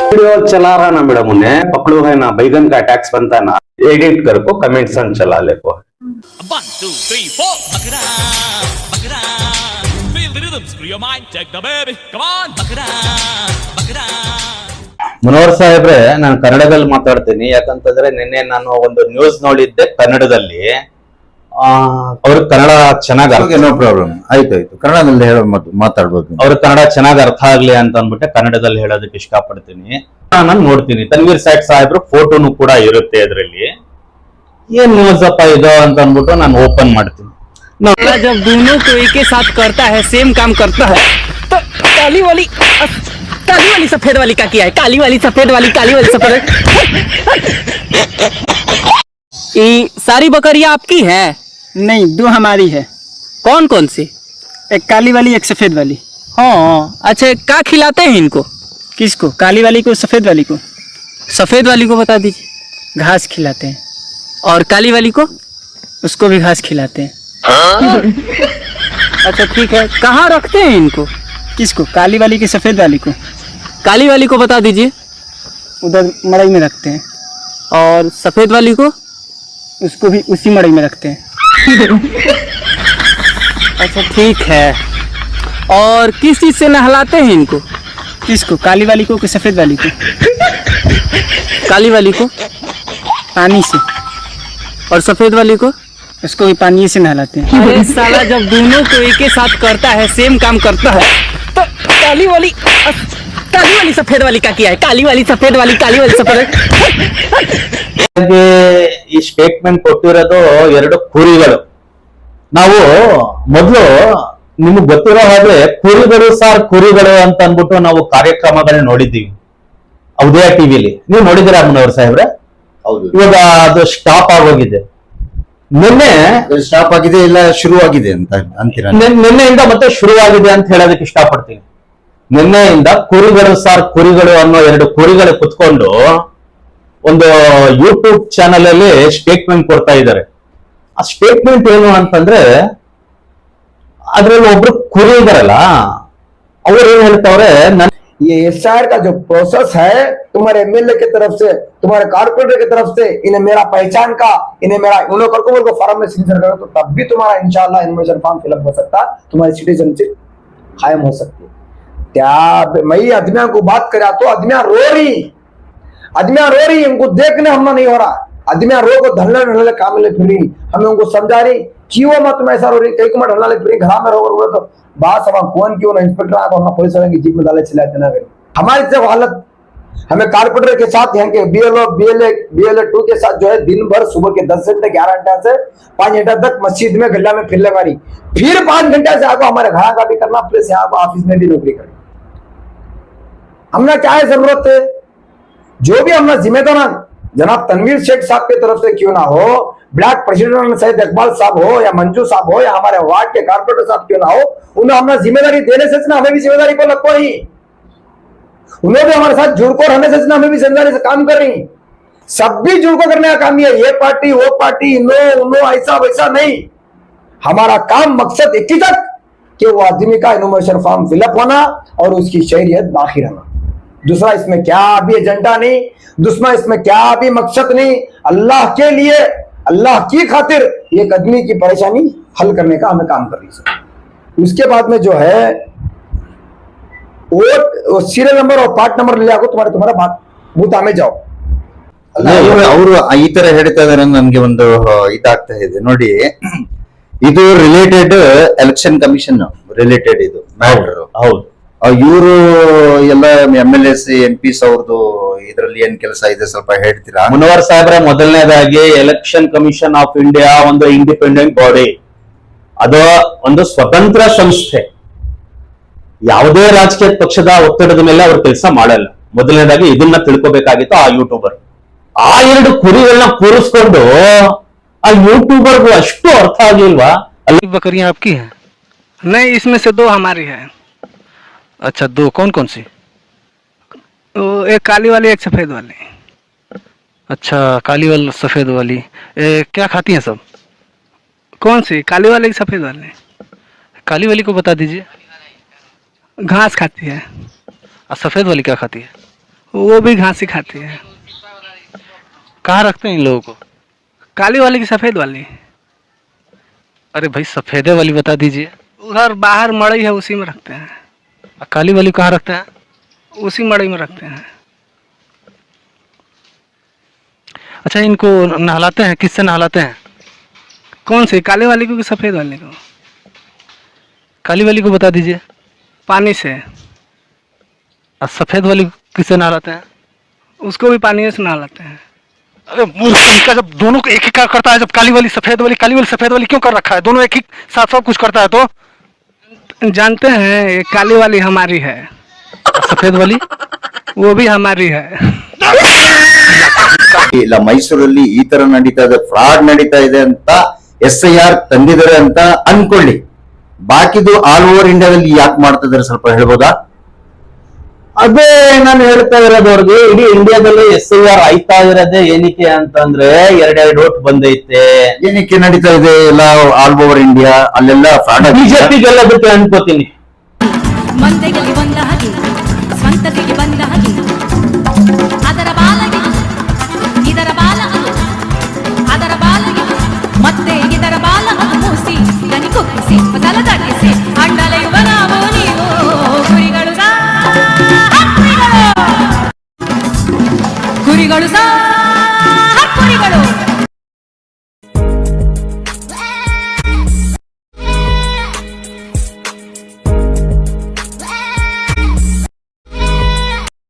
Video चला रहा ना मैडम, उन्हें पकड़ो है ना, बैगन का टैक्स बनता ना, एडिट कर को कमेंट्स चला ले को। 1, 2, 3, 4. Bakra, bakra. Feel the rhythm, screw your mind, take the baby. Come on, bakra, bakra. Munawar ಸಾಹೇಬ್ರೆ, ನಾನು ಕನ್ನಡದಲ್ಲಿ ಮಾತಾಡ್ತೀನಿ. ಯಾಕಂತಂದ್ರೆ ನಿನ್ನೆ ನಾನು ಒಂದು ನ್ಯೂಸ್ ನೋಡಿದ್ದೆ ಕನ್ನಡದಲ್ಲಿ. ಅವ್ರ ಕನ್ನಡ ಚೆನ್ನಾಗಿ ನೋ ಪ್ರಾಬ್ಲಮ್, ಆಯ್ತು ಕನ್ನಡದಲ್ಲಿ ಹೇಳೋ ಮಾತಾಡ್ಬೋದು. ಅವ್ರ ಕನ್ನಡ ಚೆನ್ನಾಗಿ ಅರ್ಥ ಆಗ್ಲಿ ಅಂತ ಅಂದ್ಬಿಟ್ಟೆ ಕನ್ನಡದಲ್ಲಿ ಹೇಳೋದಕ್ಕೆ ಇಷ್ಟಪಡ್ತೀನಿ. ನಾನು ನೋಡ್ತೀನಿ ತನ್ವೀರ್ ಸೇಠ್ ಸಾಹೇಬ್ರು ಫೋಟೋನು ಕೂಡ ಇರುತ್ತೆ ಅದ್ರಲ್ಲಿ. ಏನ್ ನ್ಯೂಸ್ ಅಪ್ಪ ಇದು ಅಂತ ಅಂದ್ಬಿಟ್ಟು ನಾನು ಓಪನ್ ಮಾಡ್ತೀನಿ. जब दोनों को एक ही साथ करता है, सेम काम करता है, तो काली वाली सफेद वाली का किया है, काली वाली सफेद वाली, काली वाली सफेद। ये सारी बकरियां आपकी है? नहीं, दो हमारी है। कौन कौन सी? एक काली वाली, एक सफेद वाली। हाँ, अच्छा क्या खिलाते हैं इनको? किसको? काली वाली को, सफेद वाली को? सफेद वाली को बता दीजिए। घास खिलाते हैं। और काली वाली को? उसको भी घास खिलाते हैं। अच्छा ठीक है, कहाँ रखते हैं इनको? किसको? काली वाली की, सफेद वाली को? काली वाली को बता दीजिए। उधर मड़ई में रखते हैं। और सफेद वाली को? उसको भी उसी मड़ई में रखते हैं। अच्छा ठीक है, और किस चीज से नहलाते हैं इनको? किसको? काली वाली को कि सफेद वाली को? काली वाली को पानी से। और सफेद वाली को? उसको भी पानी से नहलाते हैं। अरे साला, जब दोनों को एक ही साथ करता है, सेम काम करता है, तो काली वाली सफेद वाली का किया है, काली वाली सफेद वाली, काली वाली सफेद। ಈ ಸ್ಟೇಟ್ಮೆಂಟ್ ಕೊಟ್ಟಿರೋದು ಎರಡು ಕುರಿಗಳು. ನಾವು ಮೊದಲು ನಿಮ್ಗೆ ಗೊತ್ತಿರೋ ಹಾಗೆ ಕುರಿಗಳು ಸಾರ್ ಕುರಿಗಳು ಅಂತ ಅಂದ್ಬಿಟ್ಟು ನಾವು ಕಾರ್ಯಕ್ರಮಗಳನ್ನ ನೋಡಿದ್ದೀವಿ ಉದಯ ಟಿವಿಲಿ. ನೀವು ನೋಡಿದಿರಾ ಮುನವರ್ ಸಾಹೇಬ್ರೆ? ಹೌದು. ಇವಾಗ ಅದು ಸ್ಟಾಪ್ ಆಗೋಗಿದೆ. ನಿನ್ನೆ ಸ್ಟಾಪ್ ಆಗಿದೆ, ಇಲ್ಲ ಶುರುವಾಗಿದೆ ಅಂತ ಅಂತೀರಾ? ನಿನ್ನೆಯಿಂದ ಮತ್ತೆ ಶುರುವಾಗಿದೆ ಅಂತ ಹೇಳೋದಕ್ಕೆ ಇಷ್ಟಪಡ್ತೀನಿ. ನಿನ್ನೆಯಿಂದ ಕುರಿಗಳು ಸಾರ್ ಕುರಿಗಳು ಅನ್ನೋ ಎರಡು ಕುರಿಗಳು ಕುತ್ಕೊಂಡು ಒಂದು ಯೂಟ್ಯೂಬ್ ಚಾನಲ್ ಅಲ್ಲಿ ಸ್ಟೇಟ್ಮೆಂಟ್ ಕೊಡ್ತಾ ಇದ್ದಾರೆ. ಆ ಸ್ಟೇಟ್ಮೆಂಟ್ ಏನು ಅಂತಂದ್ರೆ, ಅದ್ರಲ್ಲಿ ಒಬ್ರು ಕುರಿ ಇದಾರಲ್ಲ, ಅವ್ರು ಏನ್ ಹೇಳ್ತಾವ್ರೆ, ये एसआर का जो प्रोसेस है, तुम्हारे एमएलए की तरफ से, तुम्हारे कारपोरेटर की तरफ से, इन्हें मेरा पहचान का, इन्हें मेरा उन्होंने को फॉर्म में सिग्नेचर करो, तो तब भी तुम्हारा इंशाल्लाह इन्फॉर्मेशन फॉर्म फिलअप हो सकता है, तुम्हारी सिटीजनशिप कायम हो सकती है। क्या मैं अदमिया को बात करा तो अदमिया रो रही, उनको देखने हम नहीं हो रहा। अदमिया रो को धलने काम ले फिर रही, हमें उनको समझा रही क्यों मत में ऐसा रो रही, कई को मैं ढलना ले फिर घर में रो तो बात सब कौन क्यों ना इंस्पेक्टर आया तो पुलिस वाले की जीप में डाले चिल्लाते ना करें। हमारी जब हालत, हमें कारपोरेटर के साथ यहाँ के BLO 2 के साथ जो है दिन भर सुबह के 10 घंटे 11 घंटे से 5 घंटे तक मस्जिद में गल्ला में फिर लगानी, फिर 5 घंटे से आगे हमारे घर का भी करना, प्लस यहाँ ऑफिस में भी नौकरी करनी। हमने क्या है जरूरत है, जो भी हमने जिम्मेदार जनाब तनवीर शेख साहब की तरफ से क्यों ना हो, ब्लैक प्रेसिडेंट सैयद इकबाल साहब हो, या मंजू साहब हो, या हमारे वार्ड के कारपोरेटर साहब क्यों ना हो, उन्हें हमने जिम्मेदारी देने से ना हमें भी जिम्मेदारी को लगता ही, उन्हें भी हमारे साथ जुड़ कर रहने से ना हमें भी जिम्मेदारी से काम कर रही। सब भी जुड़ को करने का काम है, ये पार्टी वो पार्टी, इनो ऐसा वैसा नहीं। हमारा काम मकसद एक ही तक कि वो आदमी का इनोवेशन फॉर्म फिलअप होना और उसकी शहरियत बाकी रहना। दूसरा इसमें क्या भी एजेंडा नहीं, दूसरा इसमें क्या भी मकसद नहीं। अल्लाह के लिए, अल्लाह की खातिर एक आदमी की परेशानी हल करने का हमें काम कर रही है। उसके बाद में जो है वो सीरियल नंबर और पार्ट नंबर ले आओ, तुम्हारा बात बूथ में जाओ। ಅವರು ಈ ತರ ಹೇಳ್ತಾ ಇದಾರೆ, ನನ್ಗೆ ಒಂದು ಇದಾಗ್ತಾ ಇದೆ ನೋಡಿ. ಇದು ರಿಲೇಟೆಡ್ ಎಲೆಕ್ಷನ್ ಕಮಿಷನ್ ರಿಲೇಟೆಡ್ ಇದು ಮ್ಯಾಟರ್. ಹೌದು, ಇವರು ಎಲ್ಲ MLAs MPs ಅವ್ರದ್ದು ಇದ್ರಲ್ಲಿ ಏನ್ ಕೆಲಸ ಇದೆ ಸ್ವಲ್ಪ ಹೇಳ್ತೀರಾ? ಮುನವರ್ ಸಾಹೇಬ್ರ, ಮೊದಲನೇದಾಗಿ ಎಲೆಕ್ಷನ್ ಕಮಿಷನ್ ಆಫ್ ಇಂಡಿಯಾ ಒಂದು ಇಂಡಿಪೆಂಡೆಂಟ್ ಬಾಡಿ, ಅದು ಒಂದು ಸ್ವತಂತ್ರ ಸಂಸ್ಥೆ. ಯಾವುದೇ ರಾಜಕೀಯ ಪಕ್ಷದ ಒತ್ತಡದ ಮೇಲೆ ಅವ್ರು ಕೆಲಸ ಮಾಡಲ್ಲ. ಮೊದಲನೇದಾಗಿ ಇದನ್ನ ತಿಳ್ಕೊಬೇಕಾಗಿತ್ತು ಆ ಯೂಟ್ಯೂಬರ್. ಆ ಎರಡು ಕುರಿಗಳನ್ನ ಕೂರಿಸ್ಕೊಂಡು ಆ ಯೂಟ್ಯೂಬರ್ಗೂ ಅಷ್ಟು ಅರ್ಥ ಆಗಿಲ್ವಾ? अली बकरियां आपकी हैं? नहीं, इसमें से 2 हमारी है। अच्छा, 2 कौन कौन सी? एक काली वाली, एक सफेद वाली। अच्छा, काली वाली सफेद वाली क्या खाती हैं सब? कौन सी? काली वाली, सफेद वाली? काली वाली को बता दीजिए। घास खाती है। और सफेद वाली क्या खाती है? वो भी घास ही खाती है। कहाँ रखते हैं इन लोगों को? काली वाली की सफेद वाली? अरे भाई सफेदे वाली बता दीजिए। उधर बाहर मड़ई है, उसी में रखते हैं। और काली वाली कहाँ रखते हैं? उसी मड़ई में रखते हैं। अच्छा, इनको नहलाते हैं, किससे नहलाते हैं? कौन सी, काली वाली को कि सफेद वाली को? काली वाली को बता दीजिए। पानी से। और सफेद वाली को किससे नहलाते हैं? उसको भी पानी से नहलाते हैं। अरे मूर्ख, इनका जब दोनों को एक ही करता है, जब काली वाली सफेद वाली क्यों कर रखा है? दोनों एक ही साथ सब कुछ करता है तो जानते हैं ये काली वाली हमारी है, सफेद वाली वो भी हमारी है। ಇಲ್ಲ ಮೈಸೂರಲ್ಲಿ ಈ ತರ ನಡೀತಾ ಇದೆ, ಫ್ರಾಡ್ ನಡೀತಾ ಇದೆ ಅಂತ SIR ತಂದಿದ್ದಾರೆ ಅಂತ ಅನ್ಕೊಳ್ಳಿ. ಬಾಕಿದು ಆಲ್ ಓವರ್ ಇಂಡಿಯಾದಲ್ಲಿ ಯಾಕೆ ಮಾಡ್ತಾ ಇದಾರೆ ಸ್ವಲ್ಪ ಹೇಳ್ಬೋದಾ? ಅದೇ ನಾನು ಹೇಳ್ತಾ ಇರೋದು ಅವ್ರಿಗೆ, ಇಡೀ ಇಂಡಿಯಾದಲ್ಲಿ SIR ಆಯ್ತಾ ಇರೋದೇ ಏನಕ್ಕೆ ಅಂತಂದ್ರೆ ಎರಡೆರಡು ಓಟ್ ಬಂದೈತೆ. ಏನಕ್ಕೆ ನಡೀತಾ ಇದೆ ಎಲ್ಲ ಆಲ್ ಓವರ್ ಇಂಡಿಯಾ? ಅಲ್ಲೆಲ್ಲ ಫ್ರಾಡ್ ಬಿಜೆಪಿ ಗೆಲ್ಲಬೇಕು ಅನ್ಕೋತೀನಿ. ಮಂದೆಯಲ್ಲಿ ಒಂದಾಗಿ